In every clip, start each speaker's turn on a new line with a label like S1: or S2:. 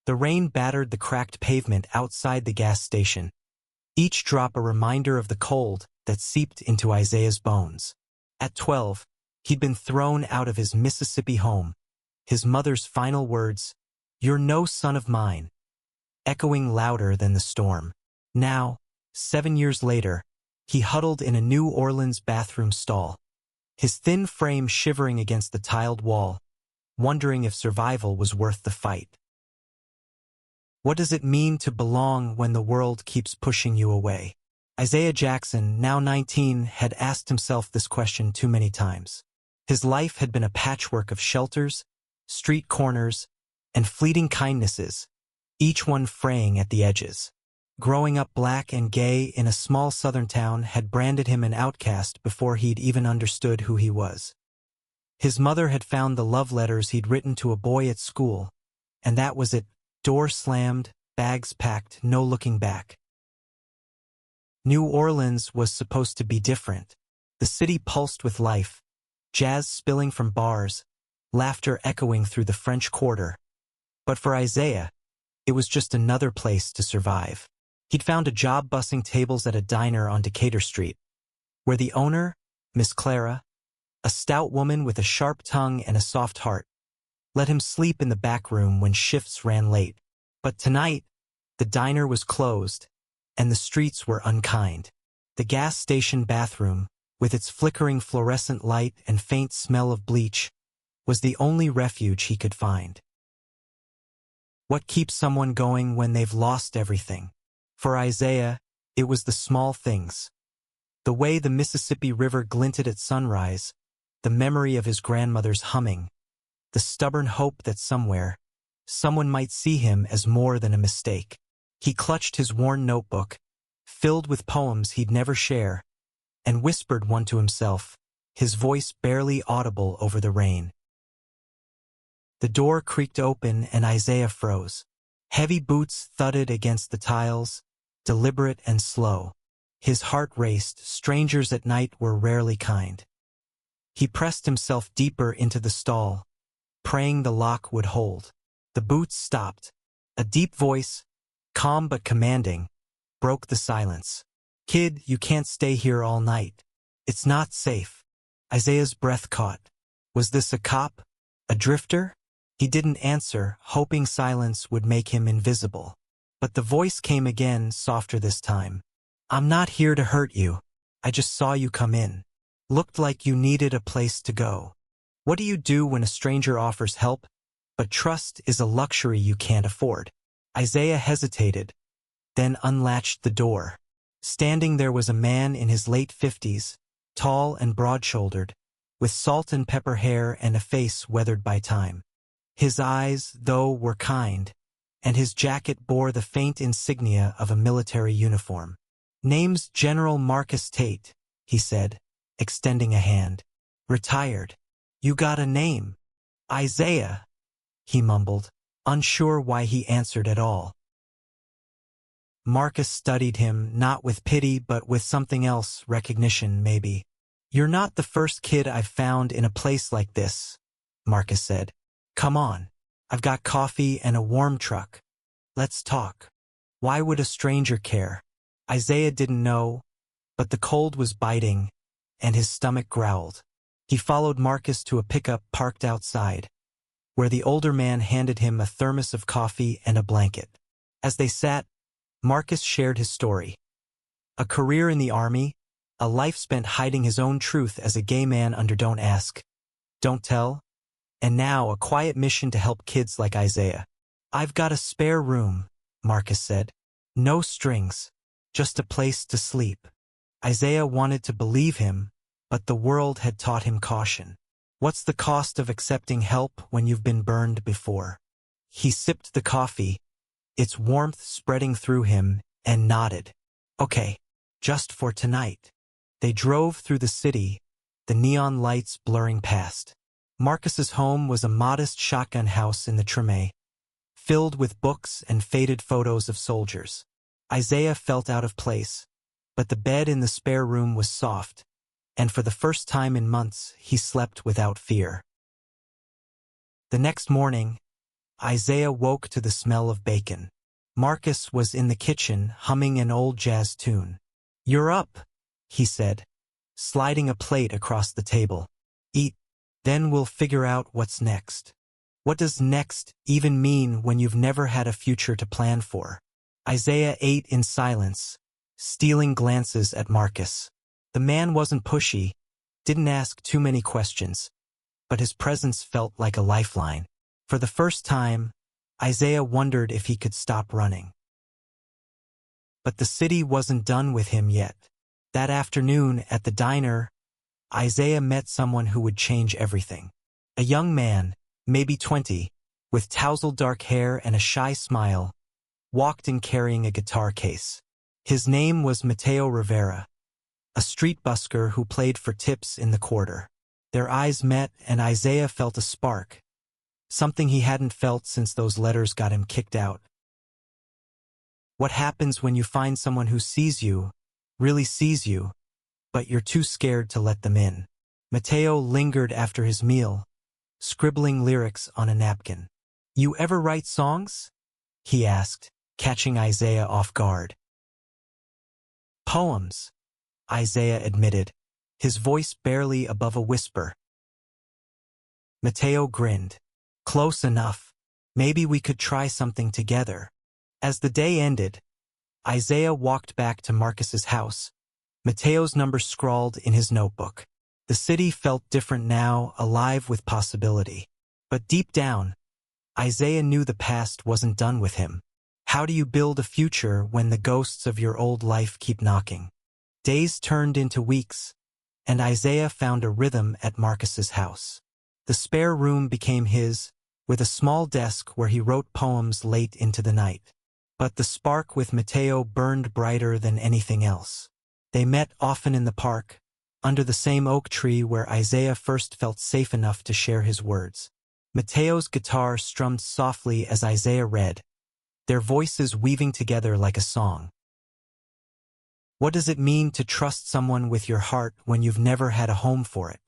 S1: The rain battered the cracked pavement outside the gas station, each drop a reminder of the cold that seeped into Isaiah's bones. At 12, he'd been thrown out of his Mississippi home, his mother's final words, "You're no son of mine," echoing louder than the storm. Now, 7 years later, he huddled in a New Orleans bathroom stall, his thin frame shivering against the tiled wall, wondering if survival was worth the fight. What does it mean to belong when the world keeps pushing you away? Isaiah Jackson, now 19, had asked himself this question too many times. His life had been a patchwork of shelters, street corners, and fleeting kindnesses, each one fraying at the edges. Growing up black and gay in a small southern town had branded him an outcast before he'd even understood who he was. His mother had found the love letters he'd written to a boy at school, and that was it. Door slammed, bags packed, no looking back. New Orleans was supposed to be different. The city pulsed with life, jazz spilling from bars, laughter echoing through the French Quarter. But for Isaiah, it was just another place to survive. He'd found a job bussing tables at a diner on Decatur Street, where the owner, Miss Clara, a stout woman with a sharp tongue and a soft heart, let him sleep in the back room when shifts ran late. But tonight, the diner was closed, and the streets were unkind. The gas station bathroom, with its flickering fluorescent light and faint smell of bleach, was the only refuge he could find. What keeps someone going when they've lost everything? For Isaiah, it was the small things. The way the Mississippi River glinted at sunrise, the memory of his grandmother's humming, the stubborn hope that somewhere, someone might see him as more than a mistake. He clutched his worn notebook, filled with poems he'd never share, and whispered one to himself, his voice barely audible over the rain. The door creaked open and Isaiah froze. Heavy boots thudded against the tiles, deliberate and slow. His heart raced. Strangers at night were rarely kind. He pressed himself deeper into the stall, praying the lock would hold. The boots stopped. A deep voice, calm but commanding, broke the silence. "Kid, you can't stay here all night. It's not safe." Isaiah's breath caught. Was this a cop? A drifter? He didn't answer, hoping silence would make him invisible. But the voice came again, softer this time. "I'm not here to hurt you. I just saw you come in. Looked like you needed a place to go. What do you do when a stranger offers help? But trust is a luxury you can't afford." Isaiah hesitated, then unlatched the door. Standing there was a man in his late 50s, tall and broad-shouldered, with salt and pepper hair and a face weathered by time. His eyes, though, were kind, and his jacket bore the faint insignia of a military uniform. "Name's General Marcus Tate," he said, extending a hand. "Retired. You got a name?" "Isaiah," he mumbled, unsure why he answered at all. Marcus studied him, not with pity but with something else, recognition maybe. "You're not the first kid I've found in a place like this," Marcus said. "Come on. I've got coffee and a warm truck. Let's talk." Why would a stranger care? Isaiah didn't know, but the cold was biting, and his stomach growled. He followed Marcus to a pickup parked outside, where the older man handed him a thermos of coffee and a blanket. As they sat, Marcus shared his story. A career in the army, a life spent hiding his own truth as a gay man under Don't Ask, Don't Tell, and now a quiet mission to help kids like Isaiah. "I've got a spare room," Marcus said. "No strings, just a place to sleep." Isaiah wanted to believe him, but the world had taught him caution. What's the cost of accepting help when you've been burned before? He sipped the coffee, its warmth spreading through him, and nodded. "Okay, just for tonight." They drove through the city, the neon lights blurring past. Marcus's home was a modest shotgun house in the Treme, filled with books and faded photos of soldiers. Isaiah felt out of place, but the bed in the spare room was soft, and for the first time in months he slept without fear. The next morning, Isaiah woke to the smell of bacon. Marcus was in the kitchen, humming an old jazz tune. "You're up," he said, sliding a plate across the table. "Eat, then we'll figure out what's next." What does next even mean when you've never had a future to plan for? Isaiah ate in silence, stealing glances at Marcus. The man wasn't pushy, didn't ask too many questions, but his presence felt like a lifeline. For the first time, Isaiah wondered if he could stop running. But the city wasn't done with him yet. That afternoon at the diner, Isaiah met someone who would change everything. A young man, maybe 20, with tousled dark hair and a shy smile, walked in carrying a guitar case. His name was Mateo Rivera, a street busker who played for tips in the quarter. Their eyes met and Isaiah felt a spark, something he hadn't felt since those letters got him kicked out. What happens when you find someone who sees you, really sees you, but you're too scared to let them in? Mateo lingered after his meal, scribbling lyrics on a napkin. "You ever write songs?" he asked, catching Isaiah off guard. "Poems," Isaiah admitted, his voice barely above a whisper. Mateo grinned. "Close enough. Maybe we could try something together." As the day ended, Isaiah walked back to Marcus's house, Mateo's number scrawled in his notebook. The city felt different now, alive with possibility. But deep down, Isaiah knew the past wasn't done with him. How do you build a future when the ghosts of your old life keep knocking? Days turned into weeks, and Isaiah found a rhythm at Marcus's house. The spare room became his, with a small desk where he wrote poems late into the night. But the spark with Mateo burned brighter than anything else. They met often in the park, under the same oak tree where Isaiah first felt safe enough to share his words. Mateo's guitar strummed softly as Isaiah read, their voices weaving together like a song. What does it mean to trust someone with your heart when you've never had a home for it?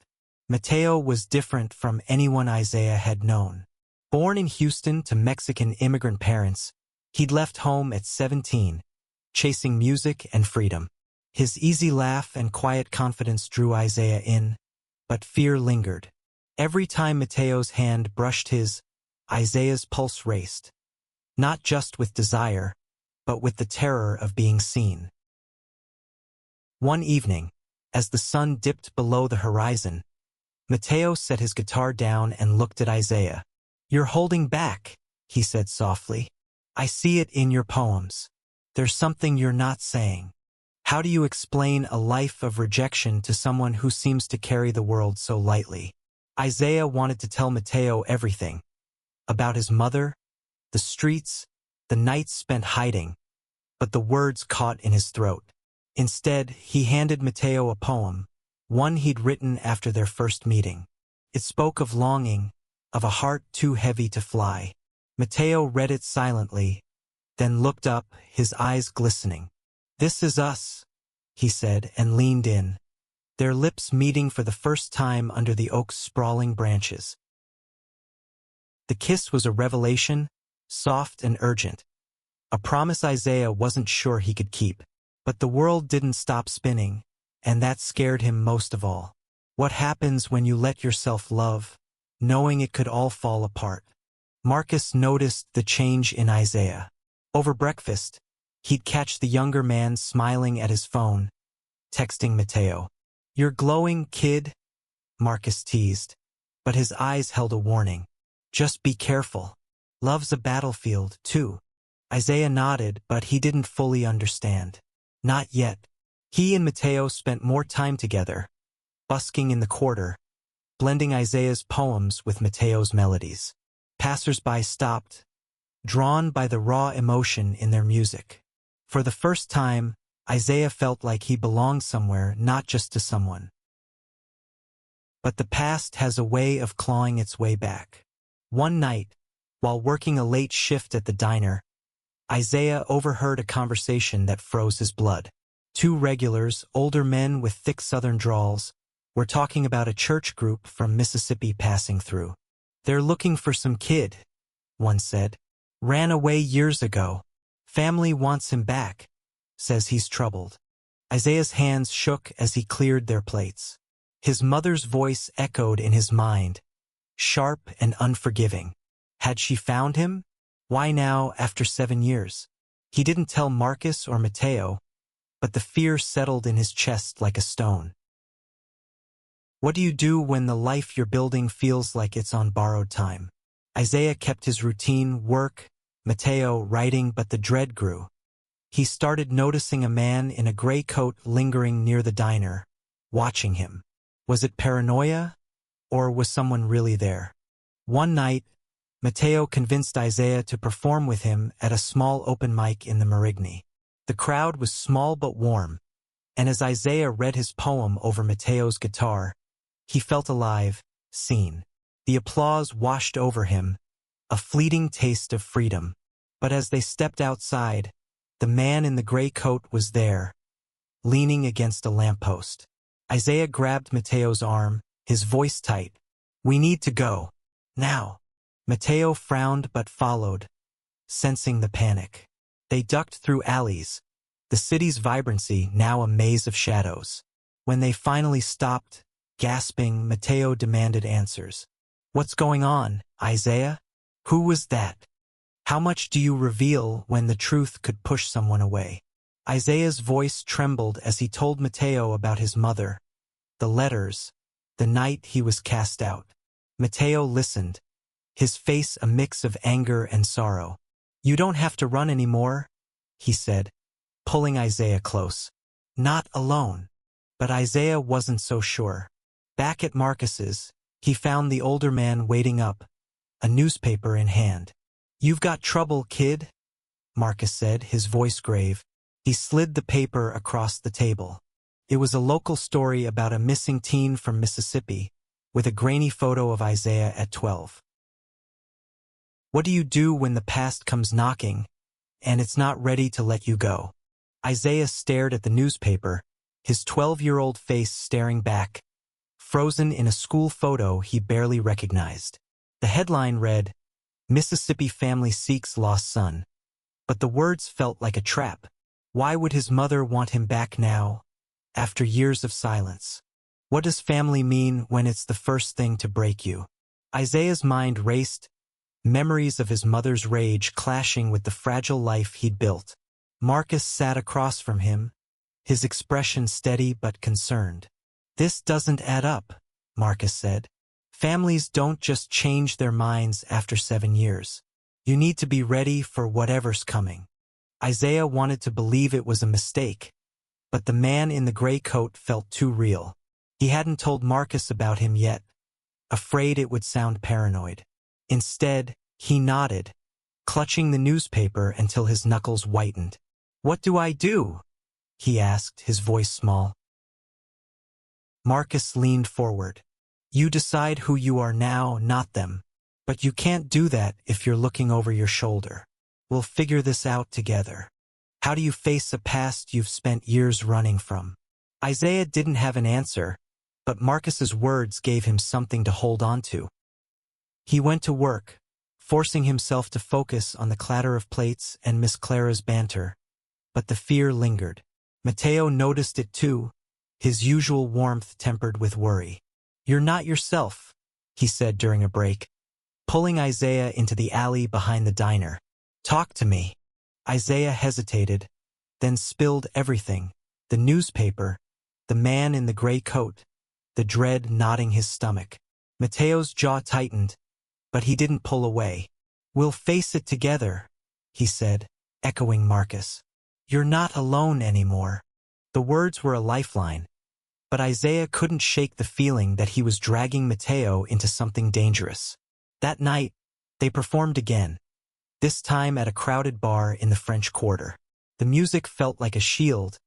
S1: Mateo was different from anyone Isaiah had known. Born in Houston to Mexican immigrant parents, he'd left home at 17, chasing music and freedom. His easy laugh and quiet confidence drew Isaiah in, but fear lingered. Every time Mateo's hand brushed his, Isaiah's pulse raced, not just with desire, but with the terror of being seen. One evening, as the sun dipped below the horizon, Mateo set his guitar down and looked at Isaiah. "You're holding back," he said softly. "I see it in your poems. There's something you're not saying. How do you explain a life of rejection to someone who seems to carry the world so lightly?" Isaiah wanted to tell Mateo everything. About his mother, the streets, the nights spent hiding, but the words caught in his throat. Instead, he handed Mateo a poem, one he'd written after their first meeting. It spoke of longing, of a heart too heavy to fly. Mateo read it silently, then looked up, his eyes glistening. "This is us," he said, and leaned in, their lips meeting for the first time under the oak's sprawling branches. The kiss was a revelation, soft and urgent, a promise Isaiah wasn't sure he could keep. But the world didn't stop spinning, and that scared him most of all. What happens when you let yourself love, knowing it could all fall apart? Marcus noticed the change in Isaiah. Over breakfast, he'd catch the younger man smiling at his phone, texting Mateo. "You're glowing, kid," Marcus teased, but his eyes held a warning. "Just be careful. Love's a battlefield, too." Isaiah nodded, but he didn't fully understand. Not yet. He and Mateo spent more time together, busking in the quarter, blending Isaiah's poems with Mateo's melodies. Passers-by stopped, drawn by the raw emotion in their music. For the first time, Isaiah felt like he belonged somewhere, not just to someone. But the past has a way of clawing its way back. One night, while working a late shift at the diner, Isaiah overheard a conversation that froze his blood. Two regulars, older men with thick southern drawls, were talking about a church group from Mississippi passing through. "They're looking for some kid," one said. Ran away years ago. Family wants him back. Says he's troubled. Isaiah's hands shook as he cleared their plates. His mother's voice echoed in his mind, sharp and unforgiving. Had she found him? Why now, after 7 years? He didn't tell Marcus or Mateo, but the fear settled in his chest like a stone. What do you do when the life you're building feels like it's on borrowed time? Isaiah kept his routine, work, Mateo, writing, but the dread grew. He started noticing a man in a gray coat lingering near the diner, watching him. Was it paranoia, or was someone really there? One night, Mateo convinced Isaiah to perform with him at a small open mic in the Marigny. The crowd was small but warm, and as Isaiah read his poem over Mateo's guitar, he felt alive, seen. The applause washed over him, a fleeting taste of freedom. But as they stepped outside, the man in the gray coat was there, leaning against a lamppost. Isaiah grabbed Mateo's arm, his voice tight. We need to go. Now. Mateo frowned but followed, sensing the panic. They ducked through alleys, the city's vibrancy now a maze of shadows. When they finally stopped, gasping, Mateo demanded answers. What's going on, Isaiah? Who was that? How much do you reveal when the truth could push someone away? Isaiah's voice trembled as he told Mateo about his mother, the letters, the night he was cast out. Mateo listened, his face a mix of anger and sorrow. You don't have to run anymore, he said, pulling Isaiah close. Not alone. But Isaiah wasn't so sure. Back at Marcus's, he found the older man waiting up, a newspaper in hand. You've got trouble, kid, Marcus said, his voice grave. He slid the paper across the table. It was a local story about a missing teen from Mississippi, with a grainy photo of Isaiah at 12. What do you do when the past comes knocking, and it's not ready to let you go? Isaiah stared at the newspaper, his 12-year-old face staring back, frozen in a school photo he barely recognized. The headline read, Mississippi family seeks lost son. But the words felt like a trap. Why would his mother want him back now, after years of silence? What does family mean when it's the first thing to break you? Isaiah's mind raced, memories of his mother's rage clashing with the fragile life he'd built. Marcus sat across from him, his expression steady but concerned. This doesn't add up, Marcus said. Families don't just change their minds after 7 years. You need to be ready for whatever's coming. Isaiah wanted to believe it was a mistake, but the man in the gray coat felt too real. He hadn't told Marcus about him yet, afraid it would sound paranoid. Instead, he nodded, clutching the newspaper until his knuckles whitened. What do I do? He asked, his voice small. Marcus leaned forward. You decide who you are now, not them. But you can't do that if you're looking over your shoulder. We'll figure this out together. How do you face a past you've spent years running from? Isaiah didn't have an answer, but Marcus's words gave him something to hold on to. He went to work, forcing himself to focus on the clatter of plates and Miss Clara's banter. But the fear lingered. Mateo noticed it too, his usual warmth tempered with worry. You're not yourself, he said during a break, pulling Isaiah into the alley behind the diner. Talk to me. Isaiah hesitated, then spilled everything, the newspaper, the man in the gray coat, the dread knotting his stomach. Mateo's jaw tightened, but he didn't pull away. We'll face it together, he said, echoing Marcus. You're not alone anymore. The words were a lifeline, but Isaiah couldn't shake the feeling that he was dragging Mateo into something dangerous. That night, they performed again, this time at a crowded bar in the French Quarter. The music felt like a shield,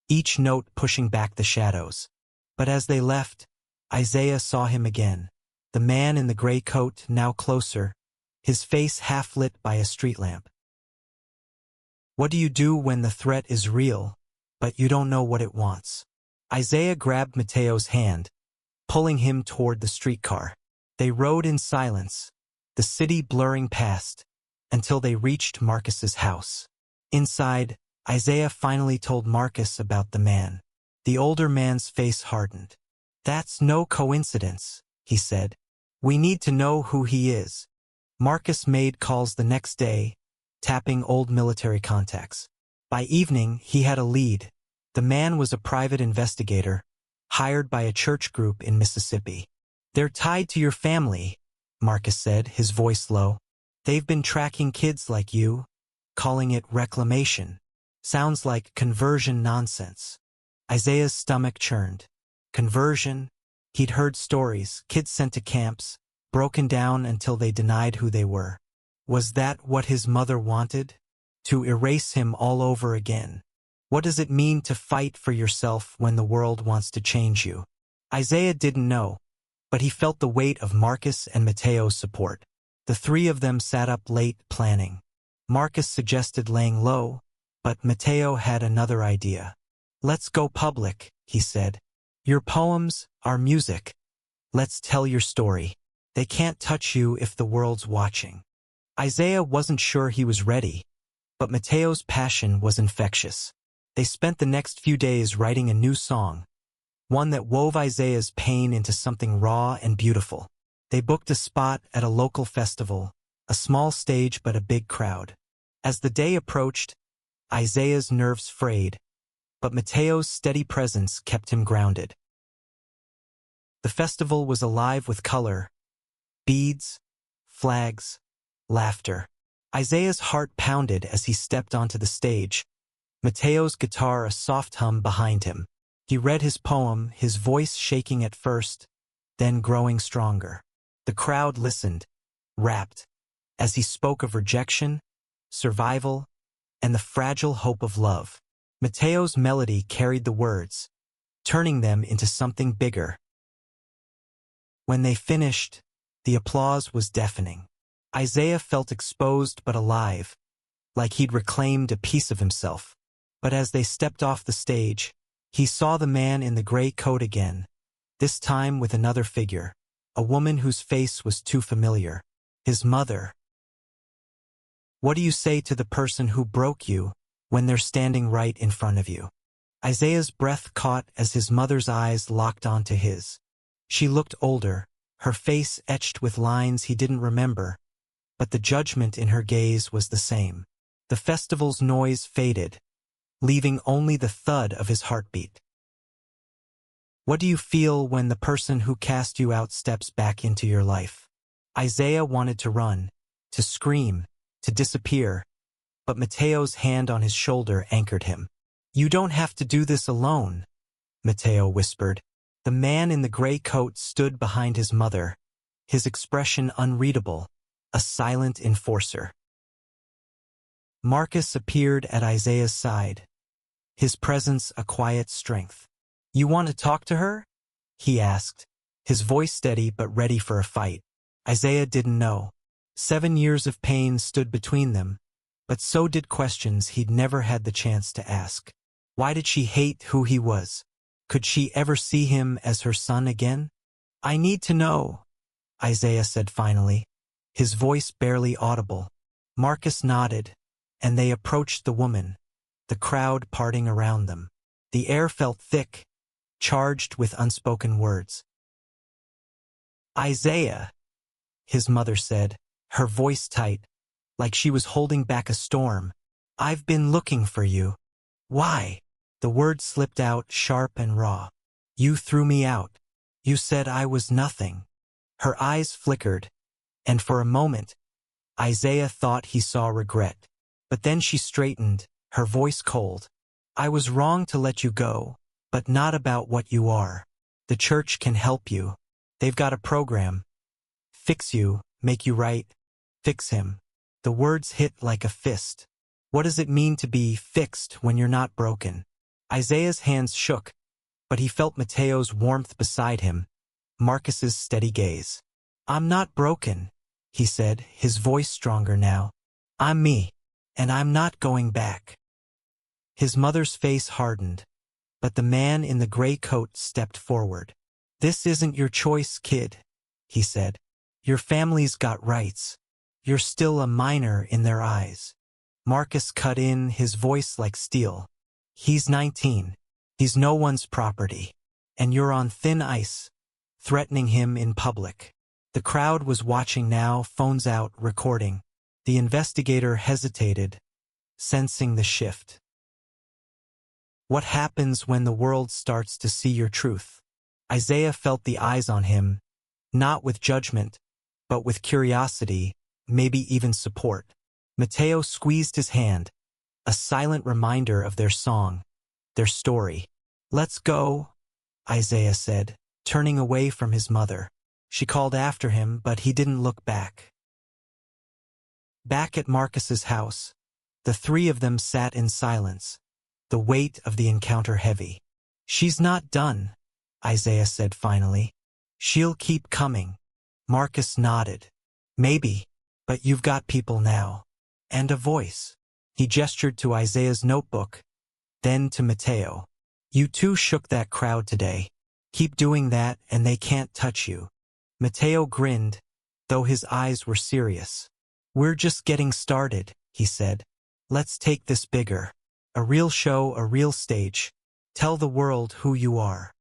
S1: each note pushing back the shadows. But as they left, Isaiah saw him again, the man in the gray coat now closer, his face half lit by a street lamp. What do you do when the threat is real, but you don't know what it wants? Isaiah grabbed Mateo's hand, pulling him toward the streetcar. They rode in silence, the city blurring past, until they reached Marcus's house. Inside, Isaiah finally told Marcus about the man. The older man's face hardened. "That's no coincidence," he said. "We need to know who he is." Marcus made calls the next day, tapping old military contacts. By evening, he had a lead. The man was a private investigator, hired by a church group in Mississippi. "They're tied to your family," Marcus said, his voice low. "They've been tracking kids like you, calling it reclamation. Sounds like conversion nonsense." Isaiah's stomach churned. Conversion? He'd heard stories, kids sent to camps, broken down until they denied who they were. Was that what his mother wanted? To erase him all over again? What does it mean to fight for yourself when the world wants to change you? Isaiah didn't know, but he felt the weight of Marcus and Mateo's support. The three of them sat up late planning. Marcus suggested laying low, but Mateo had another idea. "Let's go public," he said. "Your poems, our music. Let's tell your story. They can't touch you if the world's watching." Isaiah wasn't sure he was ready, but Mateo's passion was infectious. They spent the next few days writing a new song, one that wove Isaiah's pain into something raw and beautiful. They booked a spot at a local festival, a small stage but a big crowd. As the day approached, Isaiah's nerves frayed, but Mateo's steady presence kept him grounded. The festival was alive with color, beads, flags, laughter. Isaiah's heart pounded as he stepped onto the stage, Mateo's guitar a soft hum behind him. He read his poem, his voice shaking at first, then growing stronger. The crowd listened, rapt, as he spoke of rejection, survival, and the fragile hope of love. Mateo's melody carried the words, turning them into something bigger. When they finished, the applause was deafening. Isaiah felt exposed but alive, like he'd reclaimed a piece of himself. But as they stepped off the stage, he saw the man in the gray coat again, this time with another figure, a woman whose face was too familiar. His mother. "What do you say to the person who broke you when they're standing right in front of you?" Isaiah's breath caught as his mother's eyes locked onto his. She looked older, her face etched with lines he didn't remember, but the judgment in her gaze was the same. The festival's noise faded, leaving only the thud of his heartbeat. "What do you feel when the person who cast you out steps back into your life?" Isaiah wanted to run, to scream, to disappear, but Mateo's hand on his shoulder anchored him. "You don't have to do this alone," Mateo whispered. The man in the gray coat stood behind his mother, his expression unreadable, a silent enforcer. Marcus appeared at Isaiah's side, his presence a quiet strength. "You want to talk to her?" he asked, his voice steady but ready for a fight. Isaiah didn't know. 7 years of pain stood between them, but so did questions he'd never had the chance to ask. Why did she hate who he was? Could she ever see him as her son again? "I need to know," Isaiah said finally, his voice barely audible. Marcus nodded, and they approached the woman, the crowd parting around them. The air felt thick, charged with unspoken words. "Isaiah," his mother said, her voice tight, like she was holding back a storm. "I've been looking for you." "Why?" The words slipped out sharp and raw. "You threw me out. You said I was nothing." Her eyes flickered, and for a moment, Isaiah thought he saw regret. But then she straightened, her voice cold. "I was wrong to let you go, but not about what you are. The church can help you. They've got a program. Fix you, make you right, fix him." The words hit like a fist. What does it mean to be fixed when you're not broken? Isaiah's hands shook, but he felt Mateo's warmth beside him, Marcus's steady gaze. "I'm not broken," he said, his voice stronger now. "I'm me, and I'm not going back." His mother's face hardened, but the man in the gray coat stepped forward. "This isn't your choice, kid," he said. Your family's got rights. You're still a minor in their eyes. Marcus cut in, his voice like steel. He's 19. He's no one's property. And you're on thin ice, threatening him in public. The crowd was watching now, phones out, recording. The investigator hesitated, sensing the shift. What happens when the world starts to see your truth? Isaiah felt the eyes on him, not with judgment, but with curiosity, maybe even support. Mateo squeezed his hand, a silent reminder of their song, their story. "Let's go," Isaiah said, turning away from his mother. She called after him, but he didn't look back. Back at Marcus's house, the three of them sat in silence, the weight of the encounter heavy. "She's not done," Isaiah said finally. "She'll keep coming." Marcus nodded. "Maybe, but you've got people now. And a voice." He gestured to Isaiah's notebook, then to Mateo. "You two shook that crowd today. Keep doing that and they can't touch you." Mateo grinned, though his eyes were serious. "We're just getting started," he said. "Let's take this bigger. A real show, a real stage. Tell the world who you are."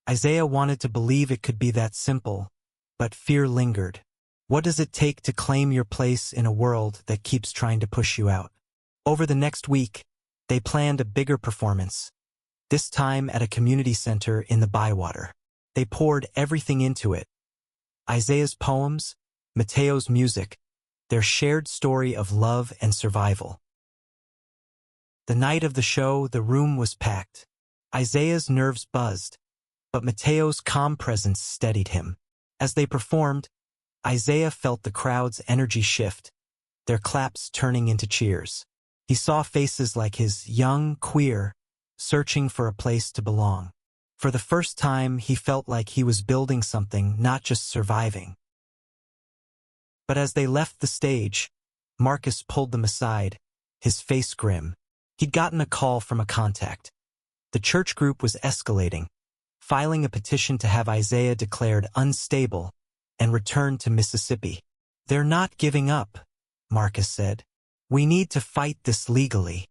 S1: Isaiah wanted to believe it could be that simple, but fear lingered. What does it take to claim your place in a world that keeps trying to push you out? Over the next week, they planned a bigger performance, this time at a community center in the Bywater. They poured everything into it. Isaiah's poems, Mateo's music, their shared story of love and survival. The night of the show, the room was packed. Isaiah's nerves buzzed, but Mateo's calm presence steadied him. As they performed, Isaiah felt the crowd's energy shift, their claps turning into cheers. He saw faces like his, young, queer, searching for a place to belong. For the first time, he felt like he was building something, not just surviving. But as they left the stage, Marcus pulled them aside, his face grim. He'd gotten a call from a contact. The church group was escalating, filing a petition to have Isaiah declared unstable and returned to Mississippi. "They're not giving up," Marcus said. "We need to fight this legally."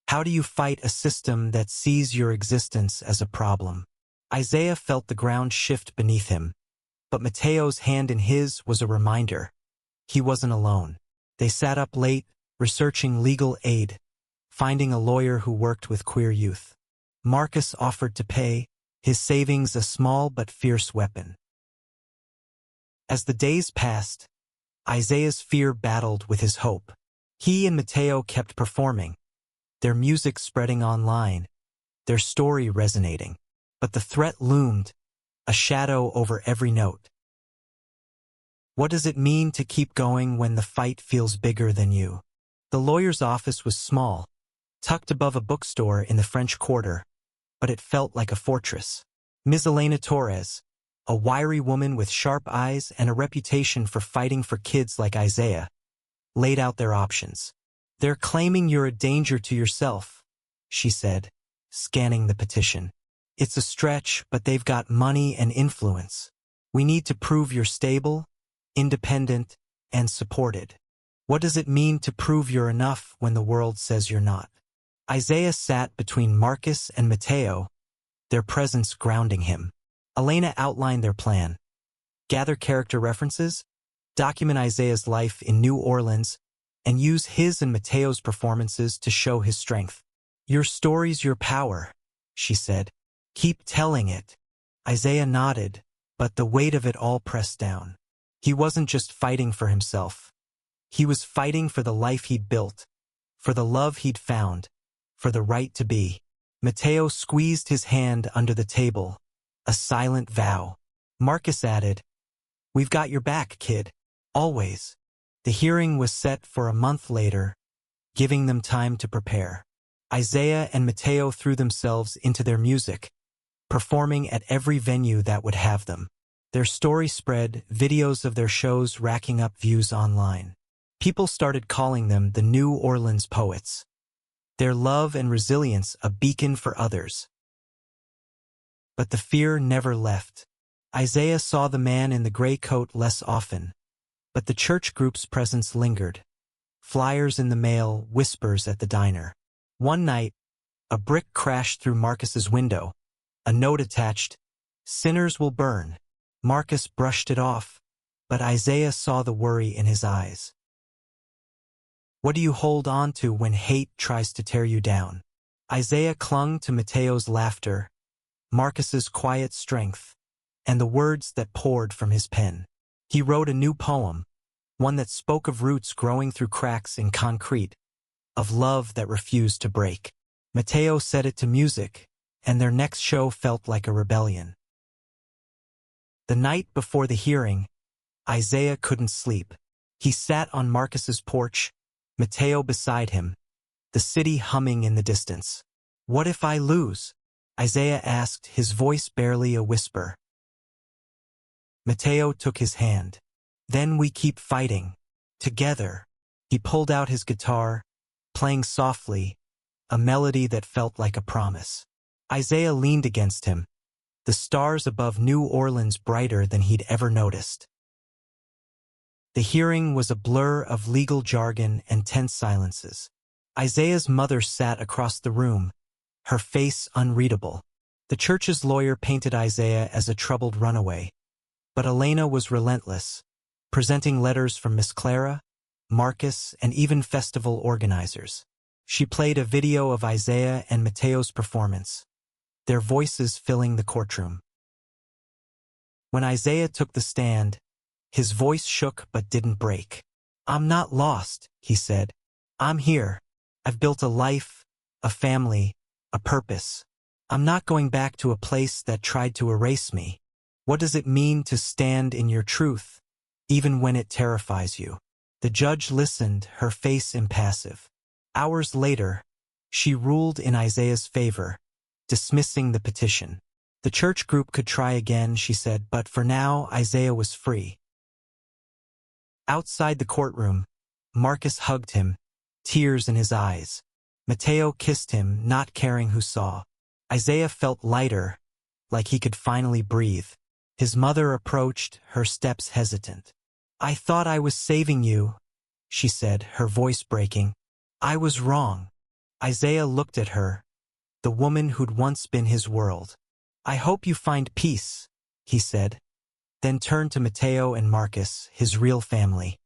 S1: How do you fight a system that sees your existence as a problem? Isaiah felt the ground shift beneath him, but Mateo's hand in his was a reminder. He wasn't alone. They sat up late, researching legal aid, finding a lawyer who worked with queer youth. Marcus offered to pay, his savings a small but fierce weapon. As the days passed, Isaiah's fear battled with his hope. He and Mateo kept performing, their music spreading online, their story resonating. But the threat loomed, a shadow over every note. What does it mean to keep going when the fight feels bigger than you? The lawyer's office was small, tucked above a bookstore in the French Quarter, but it felt like a fortress. Ms. Elena Torres, a wiry woman with sharp eyes and a reputation for fighting for kids like Isaiah, laid out their options. "They're claiming you're a danger to yourself," she said, scanning the petition. "It's a stretch, but they've got money and influence. We need to prove you're stable, independent, and supported." What does it mean to prove you're enough when the world says you're not? Isaiah sat between Marcus and Mateo, their presence grounding him. Elena outlined their plan. Gather character references, document Isaiah's life in New Orleans, and use his and Mateo's performances to show his strength. "Your story's your power," she said. "Keep telling it." Isaiah nodded, but the weight of it all pressed down. He wasn't just fighting for himself. He was fighting for the life he'd built, for the love he'd found, for the right to be. Mateo squeezed his hand under the table, a silent vow. Marcus added, "We've got your back, kid. Always." The hearing was set for a month later, giving them time to prepare. Isaiah and Mateo threw themselves into their music, performing at every venue that would have them. Their story spread, videos of their shows racking up views online. People started calling them the New Orleans Poets. Their love and resilience a beacon for others. But the fear never left. Isaiah saw the man in the gray coat less often, But the church group's presence lingered. Flyers in the mail, whispers at the diner. One night, a brick crashed through Marcus's window. A note attached, "Sinners will burn." Marcus brushed it off, but Isaiah saw the worry in his eyes. What do you hold on to when hate tries to tear you down? Isaiah clung to Mateo's laughter, Marcus's quiet strength, and the words that poured from his pen. He wrote a new poem, one that spoke of roots growing through cracks in concrete, of love that refused to break. Mateo set it to music, and their next show felt like a rebellion. The night before the hearing, Isaiah couldn't sleep. He sat on Marcus's porch, Mateo beside him, the city humming in the distance. "What if I lose?" Isaiah asked, his voice barely a whisper. Mateo took his hand. "Then we keep fighting. Together." He pulled out his guitar, playing softly, a melody that felt like a promise. Isaiah leaned against him, the stars above New Orleans brighter than he'd ever noticed. The hearing was a blur of legal jargon and tense silences. Isaiah's mother sat across the room, her face unreadable. The church's lawyer painted Isaiah as a troubled runaway, but Elena was relentless, presenting letters from Miss Clara, Marcus, and even festival organizers. She played a video of Isaiah and Mateo's performance, their voices filling the courtroom. When Isaiah took the stand, his voice shook but didn't break. "I'm not lost," he said. "I'm here. I've built a life, a family, a purpose. I'm not going back to a place that tried to erase me. What does it mean to stand in your truth, even when it terrifies you?" The judge listened, her face impassive. Hours later, she ruled in Isaiah's favor, dismissing the petition. The church group could try again, she said, but for now, Isaiah was free. Outside the courtroom, Marcus hugged him, tears in his eyes. Mateo kissed him, not caring who saw. Isaiah felt lighter, like he could finally breathe. His mother approached, her steps hesitant. "I thought I was saving you," she said, her voice breaking. "I was wrong." Isaiah looked at her, the woman who'd once been his world. "I hope you find peace," he said, then turned to Mateo and Marcus, his real family.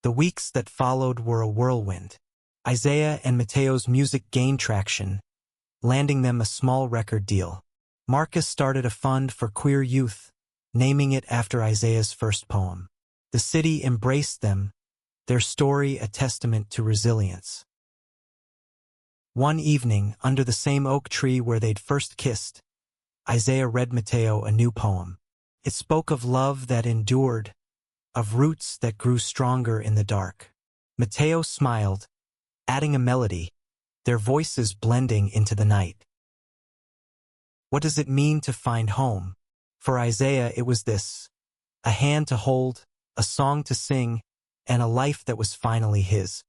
S1: The weeks that followed were a whirlwind. Isaiah and Mateo's music gained traction, landing them a small record deal. Marcus started a fund for queer youth, naming it after Isaiah's first poem. The city embraced them, their story a testament to resilience. One evening, under the same oak tree where they'd first kissed, Isaiah read Mateo a new poem. It spoke of love that endured, of roots that grew stronger in the dark. Mateo smiled, adding a melody, their voices blending into the night. What does it mean to find home? For Isaiah, it was this: a hand to hold, a song to sing, and a life that was finally his.